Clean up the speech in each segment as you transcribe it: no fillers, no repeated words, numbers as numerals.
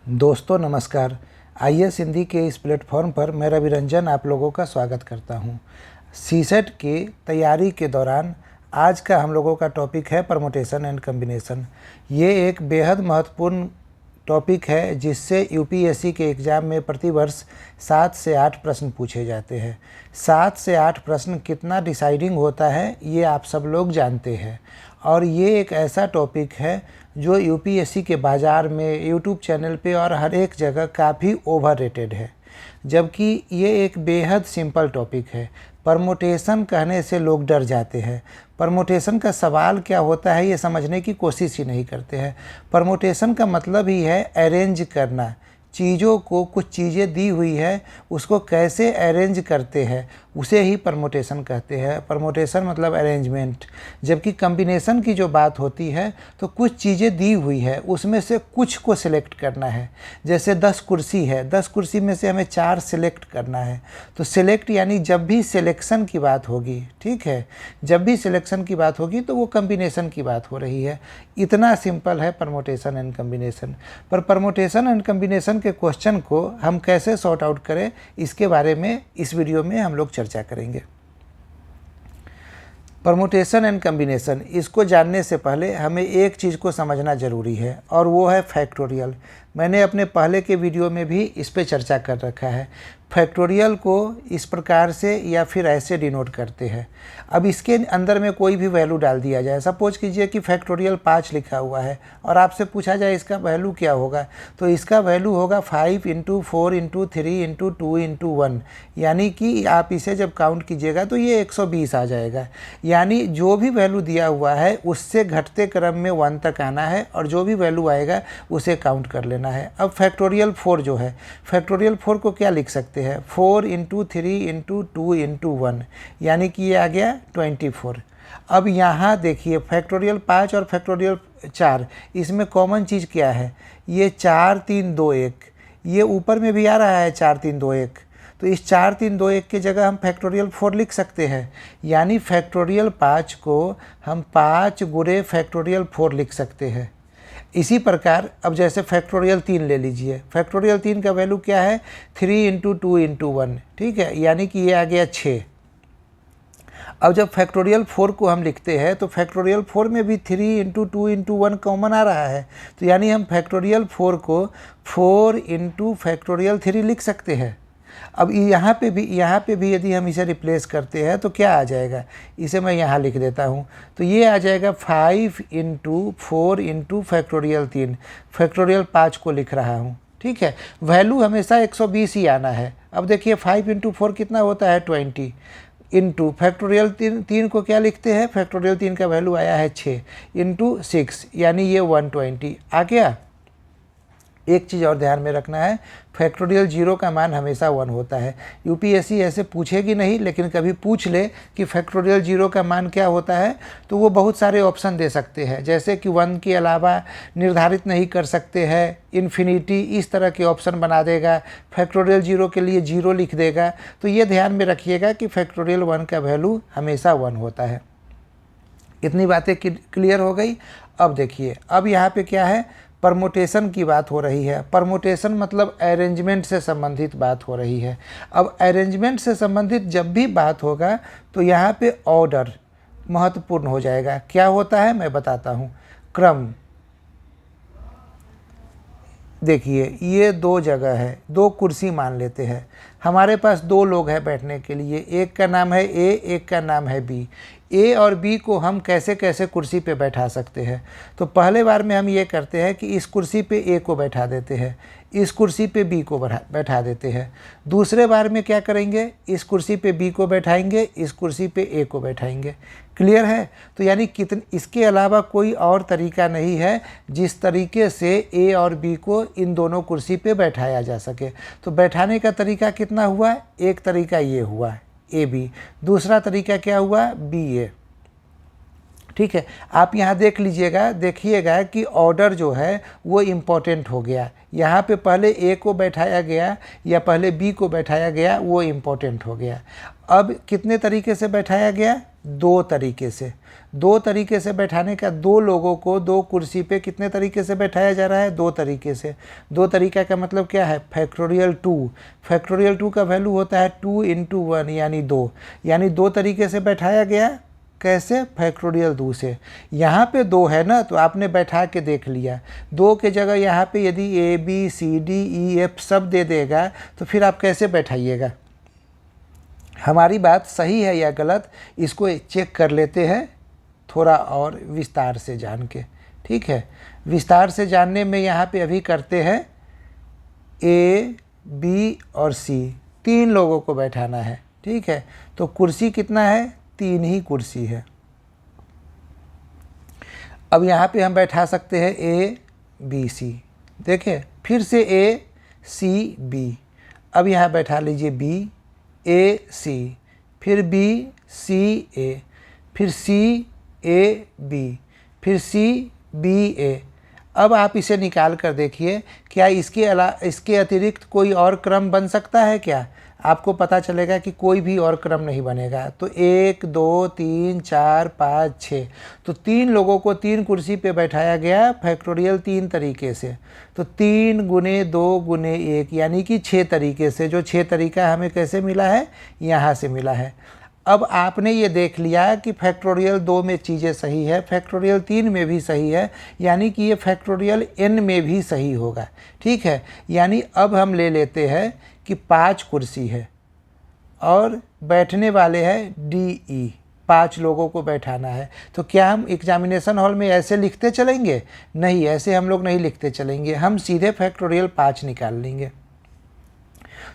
दोस्तों नमस्कार। आईएएस हिंदी के इस प्लेटफॉर्म पर मैं रवि रंजन आप लोगों का स्वागत करता हूं। सीसेट की तैयारी के दौरान आज का हम लोगों का टॉपिक है परमुटेशन एंड कॉम्बिनेशन। ये एक बेहद महत्वपूर्ण टॉपिक है जिससे यूपीएससी के एग्ज़ाम में प्रतिवर्ष 7 से 8 प्रश्न पूछे जाते हैं। 7 से 8 प्रश्न कितना डिसाइडिंग होता है ये आप सब लोग जानते हैं, और ये एक ऐसा टॉपिक है जो यूपीएससी के बाज़ार में यूट्यूब चैनल पे और हर एक जगह काफ़ी ओवररेटेड है, जबकि ये एक बेहद सिंपल टॉपिक है। परमुटेशन कहने से लोग डर जाते हैं। परमुटेशन का सवाल क्या होता है ये समझने की कोशिश ही नहीं करते हैं। परमुटेशन का मतलब ही है अरेंज करना। चीज़ों को, कुछ चीज़ें दी हुई है उसको कैसे अरेंज करते हैं उसे ही परमुटेशन कहते हैं। परमुटेशन मतलब अरेंजमेंट। जबकि कॉम्बिनेशन की जो बात होती है तो कुछ चीज़ें दी हुई है उसमें से कुछ को सिलेक्ट करना है। जैसे 10 कुर्सी है, 10 कुर्सी में से हमें 4 सिलेक्ट करना है। तो सिलेक्ट यानी जब भी सिलेक्शन की बात होगी, ठीक है, जब भी सिलेक्शन की बात होगी तो वो कॉम्बिनेशन की बात हो रही है। इतना सिंपल है परमुटेशन एंड कॉम्बिनेशन। पर परमुटेशन एंड कॉम्बिनेशन के क्वेश्चन को हम कैसे सॉर्ट आउट करें इसके बारे में इस वीडियो में हम लोग चर्चा करेंगे। परमुटेशन एंड कॉम्बिनेशन, इसको जानने से पहले हमें एक चीज़ को समझना ज़रूरी है और वो है फैक्टोरियल। मैंने अपने पहले के वीडियो में भी इस पे चर्चा कर रखा है। फैक्टोरियल को इस प्रकार से या फिर ऐसे डिनोट करते हैं। अब इसके अंदर में कोई भी वैल्यू डाल दिया जाए, सपोज कीजिए कि फैक्टोरियल 5 लिखा हुआ है और आपसे पूछा जाए इसका वैल्यू क्या होगा, तो इसका वैल्यू होगा 5 × 4 × 3 × 2 × 1, यानी कि आप इसे जब काउंट कीजिएगा तो ये 120 आ जाएगा। यानी जो भी वैल्यू दिया हुआ है उससे घटते क्रम में 1 तक आना है और जो भी वैल्यू आएगा उसे काउंट कर लेना है। अब फैक्टोरियल 4 जो है, फैक्टोरियल 4 को क्या लिख सकते हैं, 4 × 3 × 2 × 1, यानी कि ये आ गया 24। अब यहाँ देखिए फैक्टोरियल 5 और फैक्टोरियल 4, इसमें कॉमन चीज़ क्या है, ये 4 3 2 1, ये ऊपर में भी आ रहा है 4 3 2 1। तो इस 4 3 2 1 के जगह हम फैक्टोरियल 4 लिख सकते हैं। यानी फैक्टोरियल 5 को हम 5 × फैक्टोरियल 4 लिख सकते हैं। इसी प्रकार अब जैसे फैक्टोरियल 3 ले लीजिए, फैक्टोरियल 3 का वैल्यू क्या है, 3 × 2 × 1, ठीक है, यानी कि ये आ गया 6। अब जब फैक्टोरियल 4 को हम लिखते हैं तो फैक्टोरियल 4 में भी 3 × 2 × 1 कॉमन आ रहा है, तो यानी हम फैक्टोरियल 4 को 4 × फैक्टोरियल 3 लिख सकते हैं। अब यहाँ पे भी यदि हम इसे रिप्लेस करते हैं तो क्या आ जाएगा, इसे मैं यहाँ लिख देता हूँ, तो ये आ जाएगा 5 × 4 × फैक्टोरियल 3, फैक्टोरियल 5 को लिख रहा हूँ, ठीक है। वैल्यू हमेशा 120 ही आना है। अब देखिए 5 × 4 कितना होता है, 20, इंटू फैक्टोरियल 3 को क्या लिखते हैं, फैक्टोरियल 3 का वैल्यू आया है 6 × 6, यानी ये 120 आ गया। एक चीज़ और ध्यान में रखना है, फैक्टोरियल 0 का मान हमेशा 1 होता है। यूपीएससी ऐसे पूछेगी नहीं, लेकिन कभी पूछ ले कि फैक्टोरियल 0 का मान क्या होता है तो वो बहुत सारे ऑप्शन दे सकते हैं, जैसे कि 1 के अलावा निर्धारित नहीं कर सकते हैं, इन्फिनिटी, इस तरह के ऑप्शन बना देगा। फैक्टोरियल 0 के लिए 0 लिख देगा। तो ये ध्यान में रखिएगा कि फैक्टोरियल 1 का वैल्यू हमेशा 1 होता है। इतनी बातें क्लियर हो गई। अब देखिए, अब यहाँ पे क्या है, परमुटेशन की बात हो रही है। परमुटेशन मतलब अरेंजमेंट से संबंधित बात हो रही है। अब अरेंजमेंट से संबंधित जब भी बात होगा तो यहाँ पे ऑर्डर महत्वपूर्ण हो जाएगा। क्या होता है मैं बताता हूँ, क्रम। देखिए ये 2 जगह है, 2 कुर्सी मान लेते हैं, हमारे पास 2 लोग हैं बैठने के लिए, एक का नाम है ए, एक का नाम है बी। ए और बी को हम कैसे कैसे कुर्सी पे बैठा सकते हैं, तो पहले बार में हम ये करते हैं कि इस कुर्सी पे ए को बैठा देते हैं, इस कुर्सी पे बी को बैठा देते हैं। दूसरे बार में क्या करेंगे, इस कुर्सी पे बी को बैठाएंगे, इस कुर्सी पे ए को बैठाएंगे। क्लियर है। तो यानी इसके अलावा कोई और तरीका नहीं है जिस तरीके से ए और बी को इन दोनों कुर्सी पे बैठाया जा सके। तो बैठाने का तरीका कितना हुआ, एक तरीका ये हुआ ए बी, दूसरा तरीका क्या हुआ, बी ए, ठीक है। आप यहाँ देख लीजिएगा, देखिएगा कि ऑर्डर जो है वो इम्पोर्टेंट हो गया। यहाँ पे पहले ए को बैठाया गया या पहले बी को बैठाया गया, वो इम्पोर्टेंट हो गया। अब कितने तरीके से बैठाया गया, दो तरीके से बैठाने का, दो लोगों को दो कुर्सी पे कितने तरीके से बैठाया जा रहा है, दो तरीके से। दो तरीका का मतलब क्या है, फैक्टोरियल 2। फैक्टोरियल 2 का वैल्यू होता है 2 × 1 यानी 2, यानी दो तरीके से बैठाया गया। कैसे, फैक्टोरियल 2 से। यहाँ पे 2 है ना, तो आपने बैठा के देख लिया। 2 के जगह यहाँ पे यदि ABCDEF सब दे देगा तो फिर आप कैसे बैठाइएगा। हमारी बात सही है या गलत, इसको चेक कर लेते हैं थोड़ा और विस्तार से जान के। ठीक है, विस्तार से जानने में यहाँ पे अभी करते हैं A, B और C, 3 लोगों को बैठाना है। ठीक है, तो कुर्सी कितना है, 3 ही कुर्सी है। अब यहाँ पे हम बैठा सकते हैं A, B, C। देखिए फिर से A, C, B। अब यहाँ बैठा लीजिए B, A, C, फिर B, C, A, फिर C, A, B, फिर C, B, A। अब आप इसे निकाल कर देखिए, क्या इसके अतिरिक्त कोई और क्रम बन सकता है क्या। आपको पता चलेगा कि कोई भी और क्रम नहीं बनेगा। तो 1 2 3 4 5 6, तो 3 लोगों को 3 कुर्सी पे बैठाया गया फैक्टोरियल 3 तरीके से। तो 3 × 2 × 1 यानी कि 6 तरीके से, जो 6 तरीका हमें कैसे मिला है, यहाँ से मिला है। अब आपने ये देख लिया कि फैक्टोरियल 2 में चीज़ें सही है, फैक्टोरियल 3 में भी सही है, यानी कि ये फैक्टोरियल n में भी सही होगा। ठीक है, यानी अब हम ले लेते हैं कि 5 कुर्सी है और बैठने वाले हैं DE, 5 लोगों को बैठाना है। तो क्या हम एग्जामिनेशन हॉल में ऐसे लिखते चलेंगे, नहीं, ऐसे हम लोग नहीं लिखते चलेंगे, हम सीधे फैक्टोरियल 5 निकाल लेंगे।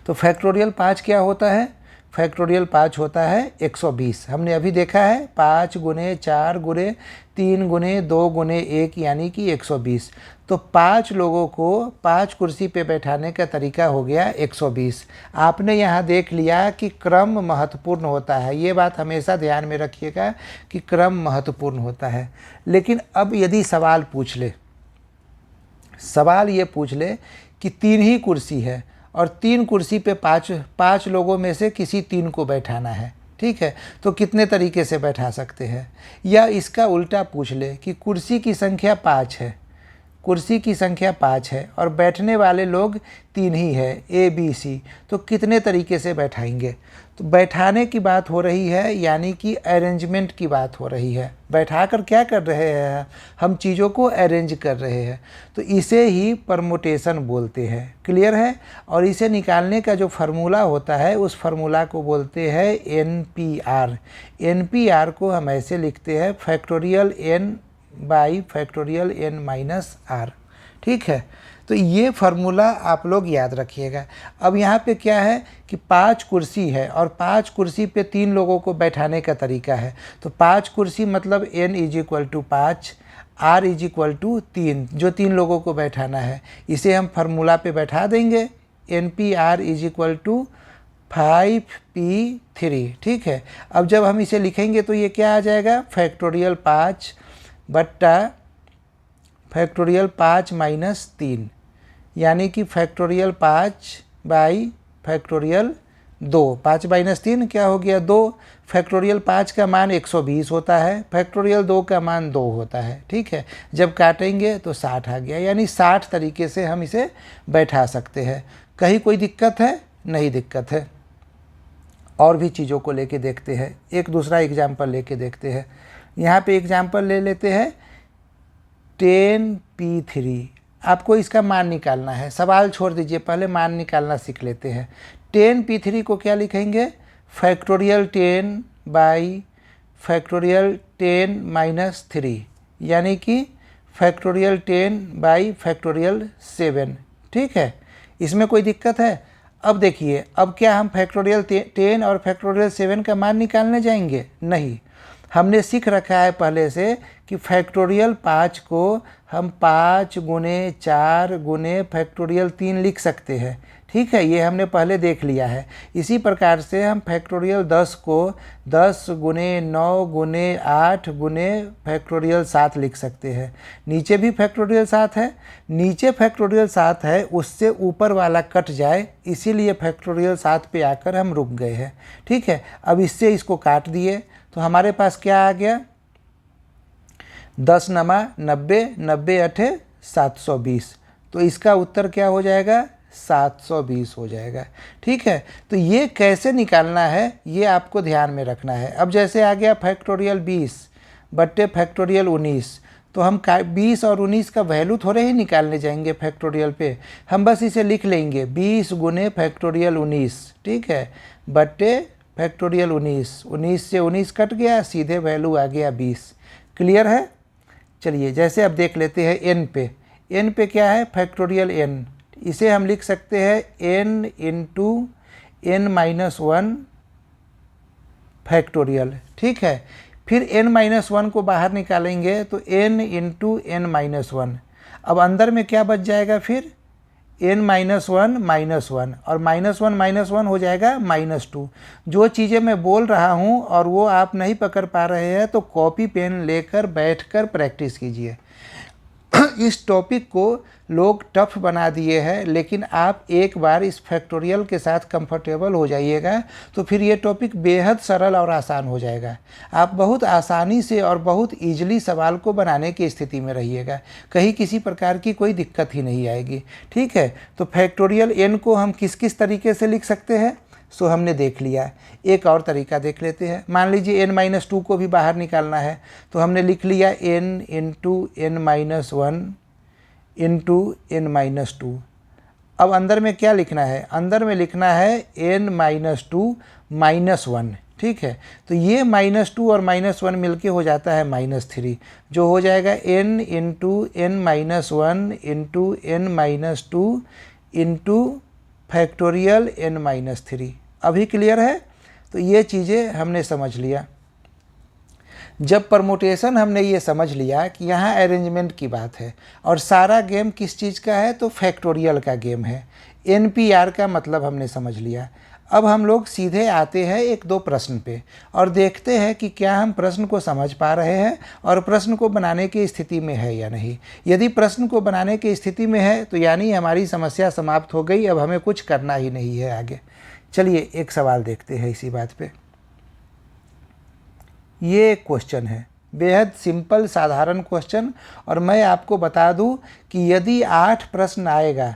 तो फैक्टोरियल 5 क्या होता है, फैक्टोरियल 5 होता है 120। हमने अभी देखा है 5 × 4 × 3 × 2 × 1 यानी कि 120। तो 5 लोगों को 5 कुर्सी पे बैठाने का तरीका हो गया 120। आपने यहाँ देख लिया कि क्रम महत्वपूर्ण होता है। ये बात हमेशा ध्यान में रखिएगा कि क्रम महत्वपूर्ण होता है। लेकिन अब यदि सवाल पूछ ले, सवाल ये पूछ ले कि 3 ही कुर्सी है और 3 कुर्सी पे 5 लोगों में से किसी 3 को बैठाना है। ठीक है, तो कितने तरीके से बैठा सकते हैं। या इसका उल्टा पूछ ले कि कुर्सी की संख्या 5 है, कुर्सी की संख्या 5 है और बैठने वाले लोग 3 ही है, ABC, तो कितने तरीके से बैठाएंगे। तो बैठाने की बात हो रही है, यानी कि अरेंजमेंट की बात हो रही है। बैठाकर क्या कर रहे हैं, हम चीज़ों को अरेंज कर रहे हैं। तो इसे ही परमुटेशन बोलते हैं। क्लियर है। और इसे निकालने का जो फार्मूला होता है, उस फार्मूला को बोलते हैं NPR। NPR को हम ऐसे लिखते हैं factorial n by factorial n-r। ठीक है, तो ये फार्मूला आप लोग याद रखिएगा। अब यहाँ पे क्या है कि 5 कुर्सी है और 5 कुर्सी पे 3 लोगों को बैठाने का तरीका है। तो 5 कुर्सी मतलब n = 5, r = 3, जो 3 लोगों को बैठाना है। इसे हम फार्मूला पे बैठा देंगे, NPR = 5p3। ठीक है, अब जब हम इसे लिखेंगे तो ये क्या आ जाएगा, फैक्टोरियल 5 बट्टा फैक्टोरियल 5 - 3, यानी कि फैक्टोरियल 5 बाई फैक्टोरियल 2। 5 - 3 क्या हो गया, 2। फैक्टोरियल 5 का मान 120 होता है, फैक्टोरियल 2 का मान 2 होता है। ठीक है, जब काटेंगे तो 60 आ गया, यानी 60 तरीके से हम इसे बैठा सकते हैं। कहीं कोई दिक्कत है, नहीं दिक्कत है। और भी चीज़ों को लेके देखते हैं, एक दूसरा एग्जाम्पल लेके देखते हैं। यहाँ पे एग्जाम्पल ले लेते हैं 10p3। आपको इसका मान निकालना है, सवाल छोड़ दीजिए, पहले मान निकालना सीख लेते हैं। 10p3 को क्या लिखेंगे, फैक्टोरियल 10 बाई फैक्टोरियल 10 - 3, यानी कि फैक्टोरियल 10 बाई फैक्टोरियल 7। ठीक है, इसमें कोई दिक्कत है। अब देखिए, अब क्या हम फैक्टोरियल 10 और फैक्टोरियल 7 का मान निकालने जाएंगे, नहीं। हमने सीख रखा है पहले से कि फैक्टोरियल 5 को हम 5 × 4 × फैक्टोरियल 3 लिख सकते हैं। ठीक है, ये हमने पहले देख लिया है। इसी प्रकार से हम फैक्टोरियल 10 को 10 × 9 × 8 × फैक्टोरियल 7 लिख सकते हैं। नीचे भी फैक्टोरियल 7 है, नीचे फैक्टोरियल 7 है, उससे ऊपर वाला कट जाए, इसीलिए फैक्टोरियल 7 पे आकर हम रुक गए हैं। ठीक है, अब इससे इसको काट दिए तो हमारे पास क्या आ गया, 10 नमा 90, 90 अठे 720। तो इसका उत्तर क्या हो जाएगा, 720 हो जाएगा। ठीक है, तो ये कैसे निकालना है ये आपको ध्यान में रखना है। अब जैसे आ गया फैक्टोरियल 20 बट्टे फैक्टोरियल 19, तो हम 20 और 19 का वैल्यू थोड़े ही निकालने जाएंगे फैक्टोरियल पे, हम बस इसे लिख लेंगे 20 गुने फैक्टोरियल 19, ठीक है, बट्टे फैक्टोरियल 19, 19 से 19 कट गया, सीधे वैल्यू आ गया 20। क्लियर है। चलिए जैसे अब देख लेते हैं n पे। n पे क्या है, फैक्टोरियल n, इसे हम लिख सकते हैं n इंटू n-1 फैक्टोरियल। ठीक है, फिर n-1 को बाहर निकालेंगे तो n इंटू n-1। अब अंदर में क्या बच जाएगा, फिर n-1 -1 और -1 हो जाएगा -2। जो चीज़ें मैं बोल रहा हूँ और वो आप नहीं पकड़ पा रहे हैं तो कॉपी पेन लेकर बैठकर प्रैक्टिस कीजिए। इस टॉपिक को लोग टफ बना दिए हैं, लेकिन आप एक बार इस फैक्टोरियल के साथ कंफर्टेबल हो जाइएगा तो फिर ये टॉपिक बेहद सरल और आसान हो जाएगा। आप बहुत आसानी से और बहुत ईजिली सवाल को बनाने की स्थिति में रहिएगा, कहीं किसी प्रकार की कोई दिक्कत ही नहीं आएगी। ठीक है, तो फैक्टोरियल n को हम किस किस तरीके से लिख सकते हैं सो हमने देख लिया। एक और तरीका देख लेते हैं। मान लीजिए n-2 को भी बाहर निकालना है तो हमने लिख लिया n into n-1 into n-2। अब अंदर में क्या लिखना है, अंदर में लिखना है n-2 -1। ठीक है, तो ये -2 और -1 मिलके हो जाता है -3, जो हो जाएगा n into n-1 into n-2 into factorial n-3। अभी क्लियर है। तो ये चीज़ें हमने समझ लिया। जब परमुटेशन हमने ये समझ लिया कि यहाँ अरेंजमेंट की बात है और सारा गेम किस चीज़ का है, तो फैक्टोरियल का गेम है। NPR का मतलब हमने समझ लिया। अब हम लोग सीधे आते हैं एक दो प्रश्न पे और देखते हैं कि क्या हम प्रश्न को समझ पा रहे हैं और प्रश्न को बनाने की स्थिति में है या नहीं। यदि प्रश्न को बनाने की स्थिति में है तो यानी हमारी समस्या समाप्त हो गई, अब हमें कुछ करना ही नहीं है आगे। चलिए एक सवाल देखते हैं इसी बात पे। ये एक क्वेश्चन है, बेहद सिंपल साधारण क्वेश्चन, और मैं आपको बता दूं कि यदि 8 प्रश्न आएगा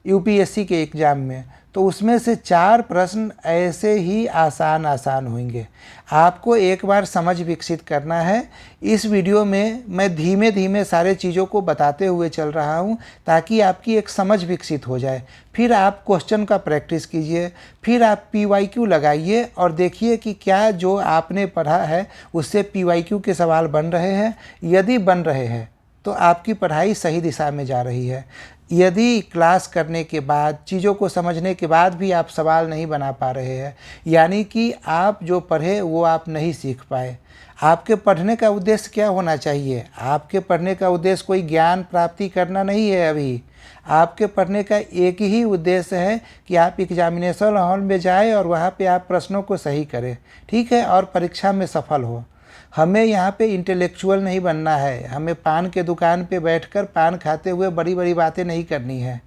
यूपीएससी के एग्ज़ाम में तो उसमें से 4 प्रश्न ऐसे ही आसान होंगे। आपको एक बार समझ विकसित करना है। इस वीडियो में मैं धीमे धीमे सारे चीज़ों को बताते हुए चल रहा हूं ताकि आपकी एक समझ विकसित हो जाए। फिर आप क्वेश्चन का प्रैक्टिस कीजिए, फिर आप PYQ लगाइए और देखिए कि क्या जो आपने पढ़ा है उससे PYQ के सवाल बन रहे हैं। यदि बन रहे हैं तो आपकी पढ़ाई सही दिशा में जा रही है। यदि क्लास करने के बाद, चीज़ों को समझने के बाद भी आप सवाल नहीं बना पा रहे हैं, यानी कि आप जो पढ़े वो आप नहीं सीख पाए। आपके पढ़ने का उद्देश्य क्या होना चाहिए? आपके पढ़ने का उद्देश्य कोई ज्ञान प्राप्ति करना नहीं है। अभी आपके पढ़ने का एक ही उद्देश्य है कि आप एग्जामिनेशन हॉल में जाएं और वहाँ पे आप प्रश्नों को सही करें, ठीक है, और परीक्षा में सफल हो। हमें यहाँ पे इंटेलेक्चुअल नहीं बनना है। हमें पान के दुकान पे बैठकर पान खाते हुए बड़ी बड़ी बातें नहीं करनी है,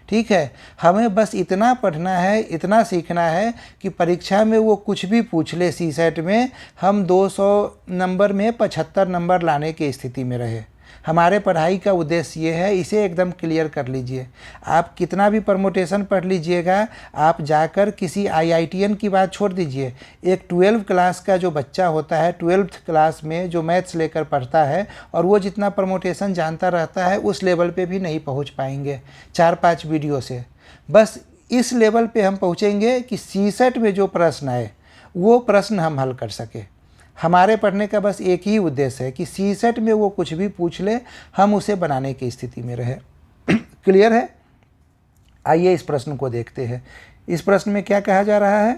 ठीक है। हमें बस इतना पढ़ना है, इतना सीखना है कि परीक्षा में वो कुछ भी पूछ ले, CSET में हम 200 नंबर में 75 नंबर लाने की स्थिति में रहे। हमारे पढ़ाई का उद्देश्य ये है, इसे एकदम क्लियर कर लीजिए। आप कितना भी परमुटेशन पढ़ लीजिएगा, आप जाकर किसी IITN की बात छोड़ दीजिए। एक 12th क्लास का जो बच्चा होता है, 12th क्लास में जो मैथ्स लेकर पढ़ता है और वो जितना परमुटेशन जानता रहता है उस लेवल पे भी नहीं पहुंच पाएंगे 4-5 वीडियो से। बस इस लेवल पे हम पहुँचेंगे कि CSET में जो प्रश्न आए वो प्रश्न हम हल कर सके। हमारे पढ़ने का बस एक ही उद्देश्य है कि CSET में वो कुछ भी पूछ ले, हम उसे बनाने की स्थिति में रहे। क्लियर है। आइए इस प्रश्न को देखते हैं। इस प्रश्न में क्या कहा जा रहा है,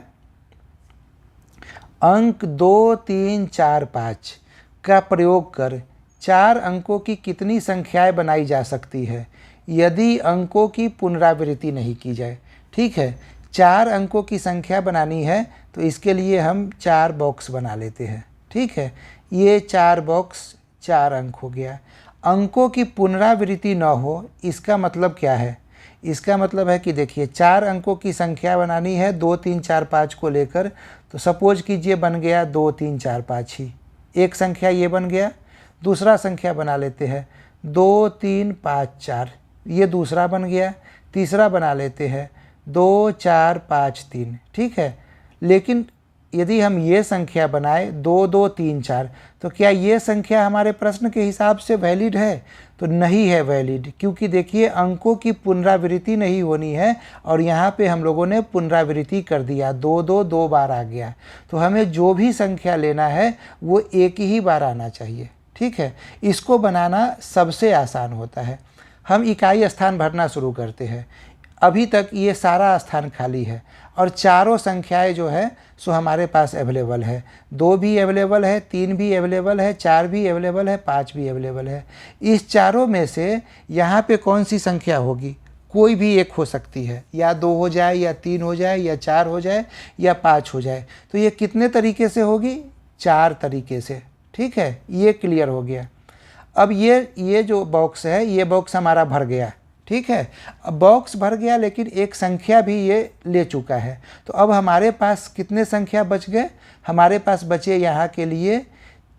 अंक 2, 3, 4, 5 का प्रयोग कर 4 अंकों की कितनी संख्याएं बनाई जा सकती है यदि अंकों की पुनरावृत्ति नहीं की जाए। ठीक है, 4 अंकों की संख्या बनानी है तो इसके लिए हम 4 बॉक्स बना लेते हैं। ठीक है, ये 4 बॉक्स 4 अंक हो गया। अंकों की पुनरावृत्ति न हो, इसका मतलब क्या है? इसका मतलब है कि देखिए 4 अंकों की संख्या बनानी है 2, 3, 4, 5 को लेकर, तो सपोज कीजिए बन गया 2 3 4 5 ही, एक संख्या ये बन गया। दूसरा संख्या बना लेते हैं 2 3 5 4, ये दूसरा बन गया। तीसरा बना लेते हैं 2 4 5 3, ठीक है। लेकिन यदि हम ये संख्या बनाए 2 2 3 4, तो क्या ये संख्या हमारे प्रश्न के हिसाब से वैलिड है? तो नहीं है वैलिड, क्योंकि देखिए अंकों की पुनरावृत्ति नहीं होनी है और यहाँ पे हम लोगों ने पुनरावृत्ति कर दिया, 2 2 2 बार आ गया। तो हमें जो भी संख्या लेना है वो एक ही बार आना चाहिए, ठीक है। इसको बनाना सबसे आसान होता है। हम इकाई स्थान भरना शुरू करते हैं। अभी तक ये सारा स्थान खाली है और चारों संख्याएं जो है सो हमारे पास अवेलेबल है। 2 भी अवेलेबल है, 3 भी अवेलेबल है, 4 भी अवेलेबल है, 5 भी अवेलेबल है। इस चारों में से यहाँ पे कौन सी संख्या होगी? कोई भी एक हो सकती है, या 2 हो जाए, या 3 हो जाए, या 4 हो जाए, या 5 हो जाए। तो ये कितने तरीके से होगी? 4 तरीके से, ठीक है। ये क्लियर हो गया। अब ये जो बॉक्स है, ये बॉक्स हमारा भर गया, ठीक है। अब बॉक्स भर गया, लेकिन एक संख्या भी ये ले चुका है। तो अब हमारे पास कितने संख्या बच गए? हमारे पास बचे यहाँ के लिए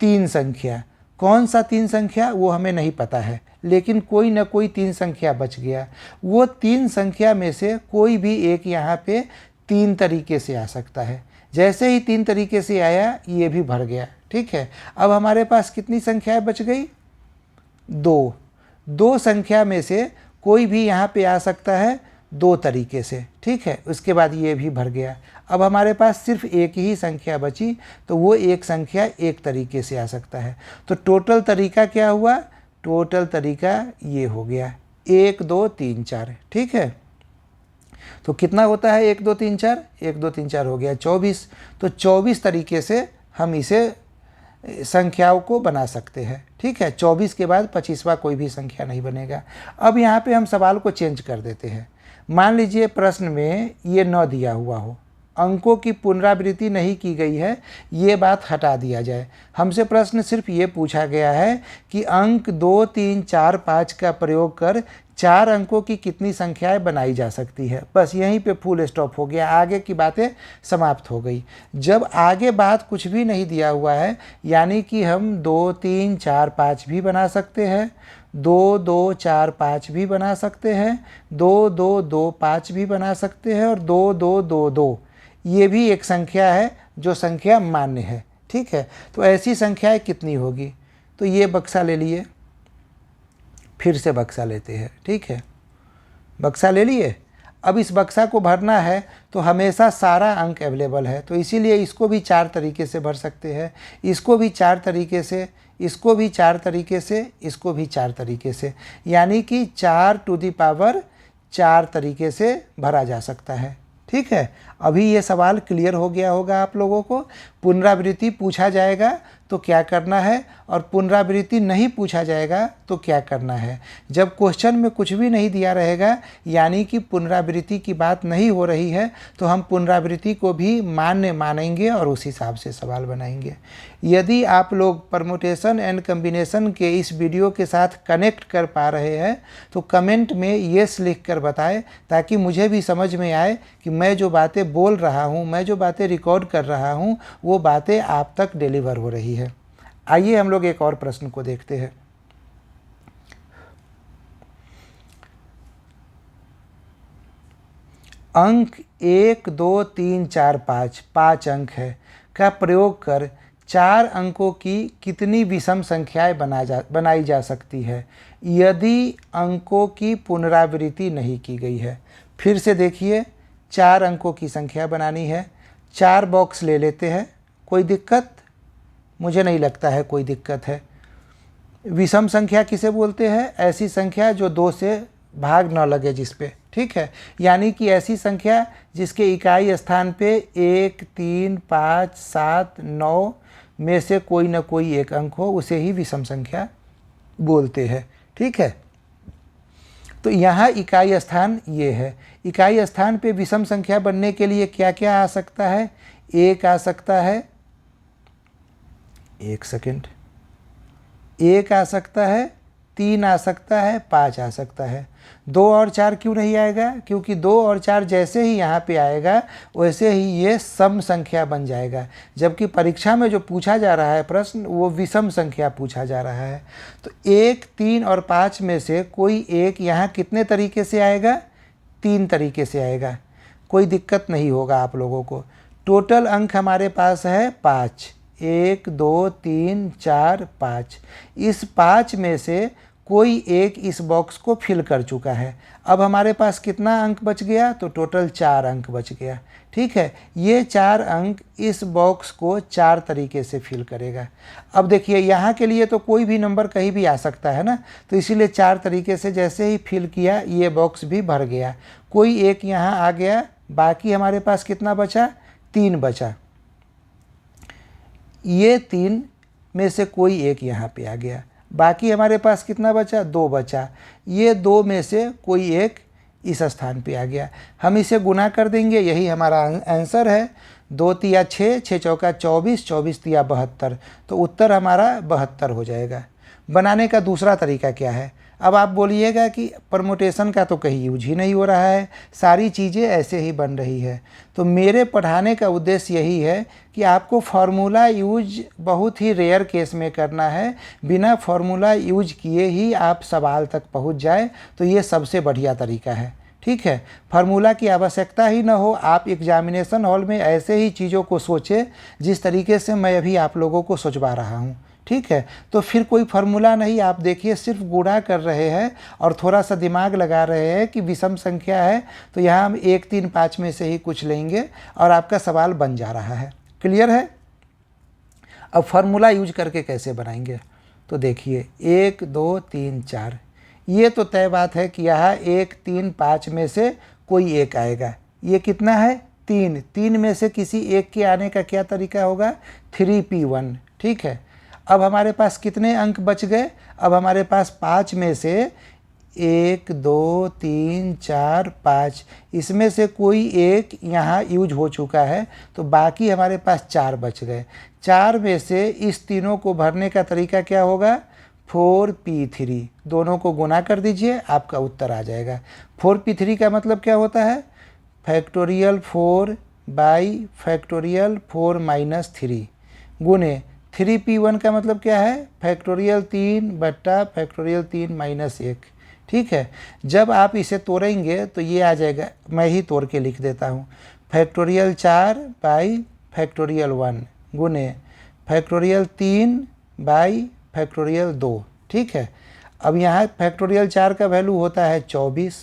3 संख्या। कौन सा 3 संख्या वो हमें नहीं पता है, लेकिन कोई ना कोई 3 संख्या बच गया। वो 3 संख्या में से कोई भी एक यहाँ पे 3 तरीके से आ सकता है। जैसे ही 3 तरीके से आया, ये भी भर गया, ठीक है। अब हमारे पास कितनी संख्याएं बच गई? 2 संख्या में से कोई भी यहाँ पे आ सकता है 2 तरीके से, ठीक है। उसके बाद ये भी भर गया। अब हमारे पास सिर्फ एक ही संख्या बची, तो वो एक संख्या एक तरीके से आ सकता है। तो टोटल तरीका क्या हुआ? टोटल तरीका ये हो गया 1 2 3 4, ठीक है। तो कितना होता है 1 2 3 4? 1 2 3 4 हो गया 24। तो 24 तरीके से हम इसे संख्याओं को बना सकते हैं, ठीक है। 24 के बाद 25वां कोई भी संख्या नहीं बनेगा। अब यहाँ पे हम सवाल को चेंज कर देते हैं। मान लीजिए प्रश्न में ये 9 दिया हुआ हो, अंकों की पुनरावृत्ति नहीं की गई है, ये बात हटा दिया जाए। हमसे प्रश्न सिर्फ ये पूछा गया है कि अंक 2 3 4 5 का प्रयोग कर 4 अंकों की कितनी संख्याएं बनाई जा सकती है। बस यहीं पे फुल स्टॉप हो गया, आगे की बातें समाप्त हो गई। जब आगे बात कुछ भी नहीं दिया हुआ है, यानी कि हम 2 3 4 5 भी बना सकते हैं, 2 2 4 5 भी बना सकते हैं, 2 2 2 5 भी बना सकते हैं, और 2 2 2 2 ये भी एक संख्या है जो संख्या मान्य है, ठीक है। तो ऐसी संख्याएं कितनी होगी? तो ये बक्सा ले लिए, फिर से बक्सा लेते हैं, ठीक है। बक्सा ले लिए। अब इस बक्सा को भरना है तो हमेशा सारा अंक अवेलेबल है, तो इसीलिए इसको भी 4 तरीके से भर सकते हैं, इसको भी 4 तरीके से, इसको भी 4 तरीके से, इसको भी 4 तरीके से, यानी कि 4 टू दी पावर 4 तरीके से भरा जा सकता है, ठीक है। अभी ये सवाल क्लियर हो गया होगा आप लोगों को। पुनरावृत्ति पूछा जाएगा तो क्या करना है, और पुनरावृत्ति नहीं पूछा जाएगा तो क्या करना है। जब क्वेश्चन में कुछ भी नहीं दिया रहेगा, यानी कि पुनरावृत्ति की बात नहीं हो रही है, तो हम पुनरावृत्ति को भी मान्य मानेंगे और उस हिसाब से सवाल बनाएंगे। यदि आप लोग परमुटेशन एंड कम्बिनेशन के इस वीडियो के साथ कनेक्ट कर पा रहे हैं तो कमेंट में येस लिख कर बताएं, ताकि मुझे भी समझ में आए कि मैं जो बातें बोल रहा हूँ, मैं जो बातें रिकॉर्ड कर रहा हूँ, वो बातें आप तक डिलीवर हो रही है। आइए हम लोग एक और प्रश्न को देखते हैं। अंक 1 2 3 4 5 5 अंक है का प्रयोग कर 4 अंकों की कितनी विषम संख्याएं बनाई जा सकती है यदि अंकों की पुनरावृत्ति नहीं की गई है। फिर से देखिए, 4 अंकों की संख्या बनानी है। 4 बॉक्स ले लेते हैं। कोई दिक्कत? मुझे नहीं लगता है कोई दिक्कत है। विषम संख्या किसे बोलते हैं? ऐसी संख्या जो 2 से भाग न लगे जिस पे, ठीक है। यानी कि ऐसी संख्या जिसके इकाई स्थान पे 1 3 5 7 9 में से कोई न कोई एक अंक हो, उसे ही विषम संख्या बोलते हैं, ठीक है। तो यहाँ इकाई स्थान ये है। इकाई स्थान पे विषम संख्या बनने के लिए क्या क्या आ सकता है? 1 आ सकता है, 1 सेकेंड, 1 आ सकता है, 3 आ सकता है, 5 आ सकता है। 2 और 4 क्यों नहीं आएगा? क्योंकि 2 और 4 जैसे ही यहाँ पे आएगा वैसे ही ये सम संख्या बन जाएगा, जबकि परीक्षा में जो पूछा जा रहा है प्रश्न वो विषम संख्या पूछा जा रहा है। तो 1, 3 और 5 में से कोई एक यहाँ कितने तरीके से आएगा? 3 तरीके से आएगा। कोई दिक्कत नहीं होगा आप लोगों को। टोटल अंक हमारे पास है 5, 1, 2, 3, 4, 5। इस 5 में से कोई एक इस बॉक्स को फिल कर चुका है। अब हमारे पास कितना अंक बच गया? तो टोटल 4 अंक बच गया। ठीक है, ये 4 अंक इस बॉक्स को 4 तरीके से फिल करेगा। अब देखिए यहाँ के लिए तो कोई भी नंबर कहीं भी आ सकता है ना, तो इसीलिए 4 तरीके से जैसे ही फिल किया ये बॉक्स भी भर गया। कोई एक यहाँ आ गया, बाकी हमारे पास कितना बचा? 3 बचा। ये 3 में से कोई एक यहाँ पे आ गया, बाकी हमारे पास कितना बचा? 2 बचा। ये 2 में से कोई एक इस स्थान पे आ गया। हम इसे गुना कर देंगे, यही हमारा आंसर है। 2 तिया 6, 6 चौका 24, 24 तिया 72। तो उत्तर हमारा 72 हो जाएगा। बनाने का दूसरा तरीका क्या है? अब आप बोलिएगा कि परमुटेशन का तो कहीं यूज ही नहीं हो रहा है, सारी चीज़ें ऐसे ही बन रही है। तो मेरे पढ़ाने का उद्देश्य यही है कि आपको फार्मूला यूज बहुत ही रेयर केस में करना है। बिना फार्मूला यूज किए ही आप सवाल तक पहुंच जाए तो ये सबसे बढ़िया तरीका है। ठीक है, फार्मूला की आवश्यकता ही ना हो, आप एग्जामिनेशन हॉल में ऐसे ही चीज़ों को सोचें जिस तरीके से मैं अभी आप लोगों को सोचवा रहा हूँ। ठीक है, तो फिर कोई फार्मूला नहीं, आप देखिए सिर्फ गुणा कर रहे हैं और थोड़ा सा दिमाग लगा रहे हैं कि विषम संख्या है तो यहाँ हम 1, 3, 5 में से ही कुछ लेंगे और आपका सवाल बन जा रहा है। क्लियर है? अब फार्मूला यूज करके कैसे बनाएंगे? तो देखिए 1, 2, 3, 4, ये तो तय बात है कि यहाँ 1, 3, 5 में से कोई एक आएगा। ये कितना है? 3। 3 में से किसी एक के आने का क्या तरीका होगा? 3p1। ठीक है, अब हमारे पास कितने अंक बच गए? अब हमारे पास 5 में से 1, 2, 3, 4, 5, इसमें से कोई एक यहाँ यूज हो चुका है, तो बाकी हमारे पास 4 बच गए। 4 में से इस तीनों को भरने का तरीका क्या होगा? 4p3। दोनों को गुना कर दीजिए, आपका उत्तर आ जाएगा। 4p3 का मतलब क्या होता है? फैक्टोरियल 4 बाई फैक्टोरियल 4 माइनस 3 गुने 3p1 का मतलब क्या है? फैक्टोरियल 3 बट्टा फैक्टोरियल 3 माइनस 1। ठीक है, जब आप इसे तोड़ेंगे तो ये आ जाएगा, मैं ही तोड़ के लिख देता हूँ। फैक्टोरियल 4 बाई फैक्टोरियल 1 गुने फैक्टोरियल 3 बाई फैक्टोरियल 2। ठीक है, अब यहाँ फैक्टोरियल 4 का वैल्यू होता है 24,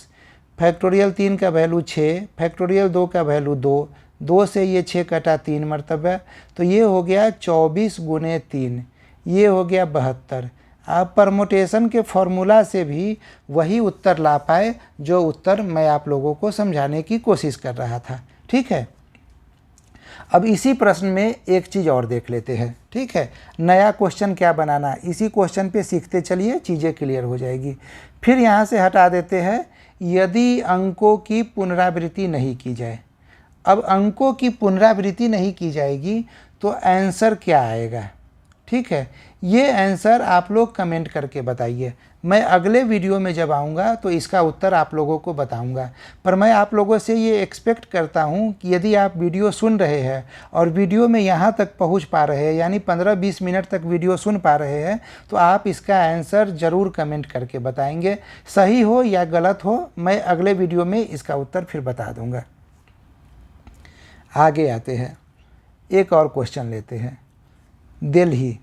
फैक्टोरियल 3 का वैल्यू 6, फैक्टोरियल 2 का वैल्यू 2, 2 से ये 6 कटा 3 मरतबा, तो ये हो गया 24 गुने 3, ये हो गया 72। आप परमुटेशन के फॉर्मूला से भी वही उत्तर ला पाए जो उत्तर मैं आप लोगों को समझाने की कोशिश कर रहा था। ठीक है, अब इसी प्रश्न में एक चीज़ और देख लेते हैं। ठीक है, नया क्वेश्चन क्या बनाना, इसी क्वेश्चन पे सीखते चलिए, चीज़ें क्लियर हो जाएगी। फिर यहाँ से हटा देते हैं, यदि अंकों की पुनरावृत्ति नहीं की जाए। अब अंकों की पुनरावृत्ति नहीं की जाएगी तो आंसर क्या आएगा? ठीक है, ये आंसर आप लोग कमेंट करके बताइए। मैं अगले वीडियो में जब आऊँगा तो इसका उत्तर आप लोगों को बताऊँगा। पर मैं आप लोगों से ये एक्सपेक्ट करता हूँ कि यदि आप वीडियो सुन रहे हैं और वीडियो में यहाँ तक पहुँच पा रहे हैं, यानी 15-20 मिनट तक वीडियो सुन पा रहे हैं, तो आप इसका आंसर ज़रूर कमेंट करके बताएंगे। सही हो या गलत हो, मैं अगले वीडियो में इसका उत्तर फिर बता दूँगा। आगे आते हैं, एक और क्वेश्चन लेते हैं। दिल्ली,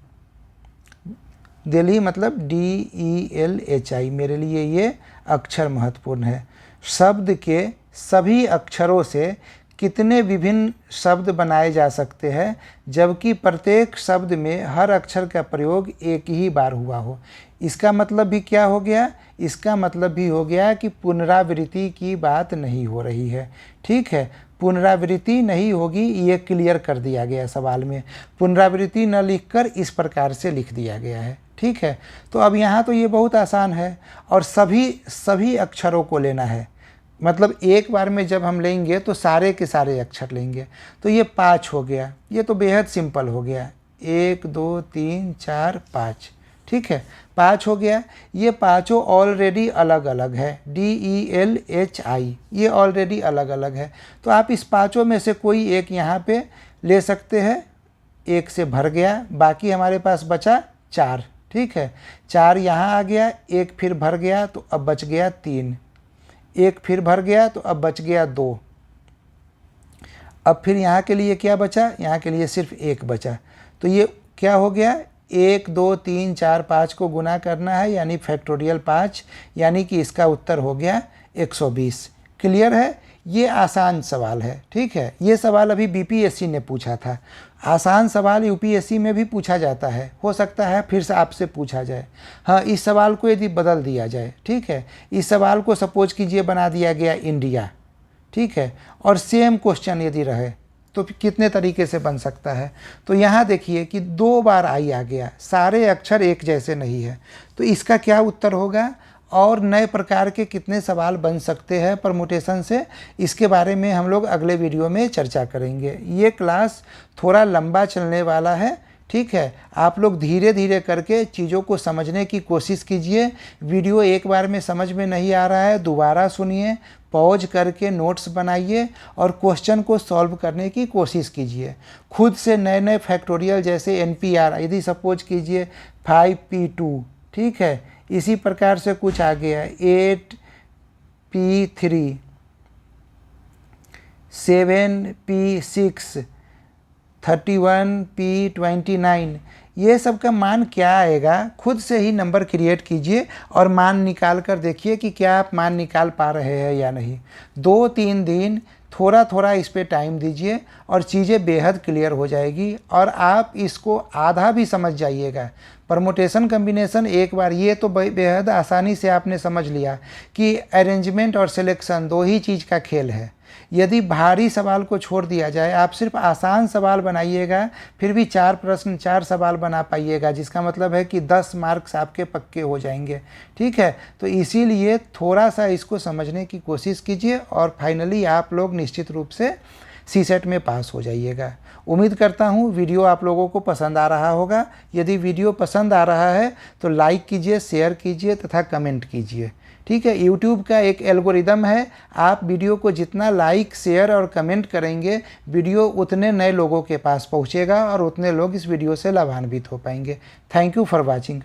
दिल्ली मतलब DELHI, मेरे लिए ये अक्षर महत्वपूर्ण है। शब्द के सभी अक्षरों से कितने विभिन्न शब्द बनाए जा सकते हैं जबकि प्रत्येक शब्द में हर अक्षर का प्रयोग एक ही बार हुआ हो? इसका मतलब भी क्या हो गया? इसका मतलब भी हो गया कि पुनरावृत्ति की बात नहीं हो रही है। ठीक है, पुनरावृत्ति नहीं होगी, ये क्लियर कर दिया गया सवाल में। पुनरावृत्ति न लिखकर इस प्रकार से लिख दिया गया है। ठीक है, तो अब यहाँ तो ये बहुत आसान है और सभी अक्षरों को लेना है। मतलब एक बार में जब हम लेंगे तो सारे के सारे अक्षर लेंगे, तो ये 5 हो गया। ये तो बेहद सिंपल हो गया, 1, 2, 3, 4, 5। ठीक है, 5 हो गया। ये पाँचों ऑलरेडी अलग अलग है, DELHI, ये ऑलरेडी अलग अलग है। तो आप इस पाँचों में से कोई एक यहाँ पे ले सकते हैं। एक से भर गया, बाकी हमारे पास बचा 4, ठीक है। 4 यहाँ आ गया, एक फिर भर गया तो अब बच गया 3, एक फिर भर गया तो अब बच गया 2। अब फिर यहाँ के लिए क्या बचा, यहाँ के लिए सिर्फ 1 बचा। तो ये क्या हो गया, 1 2 3 4 5 को गुना करना है, यानी फैक्टोरियल 5, यानी कि इसका उत्तर हो गया 120। क्लियर है, ये आसान सवाल है, ठीक है। ये सवाल अभी BPSC ने पूछा था। आसान सवाल UPSC में भी पूछा जाता है, हो सकता है फिर से आपसे पूछा जाए। हाँ, इस सवाल को यदि बदल दिया जाए, ठीक है, इस सवाल को सपोज कीजिए बना दिया गया इंडिया, ठीक है, और सेम क्वेश्चन यदि रहे तो कितने तरीके से बन सकता है। तो यहाँ देखिए कि 2 बार आई आ गया, सारे अक्षर एक जैसे नहीं है, तो इसका क्या उत्तर होगा और नए प्रकार के कितने सवाल बन सकते हैं परमुटेशन से, इसके बारे में हम लोग अगले वीडियो में चर्चा करेंगे। ये क्लास थोड़ा लंबा चलने वाला है, ठीक है। आप लोग धीरे धीरे करके चीज़ों को समझने की कोशिश कीजिए। वीडियो एक बार में समझ में नहीं आ रहा है, दोबारा सुनिए, पॉज करके नोट्स बनाइए और क्वेश्चन को सॉल्व करने की कोशिश कीजिए। खुद से नए नए फैक्टोरियल जैसे NPR, यदि सपोज कीजिए 5P2, ठीक है, इसी प्रकार से कुछ आ गया 8P3, 7P6, 31P29, ये सब का मान क्या आएगा, खुद से ही नंबर क्रिएट कीजिए और मान निकाल कर देखिए कि क्या आप मान निकाल पा रहे हैं या नहीं। 2-3 दिन थोड़ा थोड़ा इस पे टाइम दीजिए और चीज़ें बेहद क्लियर हो जाएगी और आप इसको आधा भी समझ जाइएगा। परमुटेशन कम्बिनेशन एक बार ये तो बेहद आसानी से आपने समझ लिया कि अरेंजमेंट और सिलेक्शन 2 ही चीज़ का खेल है। यदि भारी सवाल को छोड़ दिया जाए, आप सिर्फ आसान सवाल बनाइएगा, फिर भी 4 प्रश्न 4 सवाल बना पाइएगा, जिसका मतलब है कि 10 मार्क्स आपके पक्के हो जाएंगे, ठीक है। तो इसीलिए थोड़ा सा इसको समझने की कोशिश कीजिए और फाइनली आप लोग निश्चित रूप से CSET में पास हो जाइएगा। उम्मीद करता हूँ वीडियो आप लोगों को पसंद आ रहा होगा। यदि वीडियो पसंद आ रहा है तो लाइक कीजिए, शेयर कीजिए तथा कमेंट कीजिए, ठीक है। YouTube का एक एल्गोरिदम है, आप वीडियो को जितना लाइक, शेयर और कमेंट करेंगे, वीडियो उतने नए लोगों के पास पहुँचेगा और उतने लोग इस वीडियो से लाभान्वित हो पाएंगे। Thank you for watching.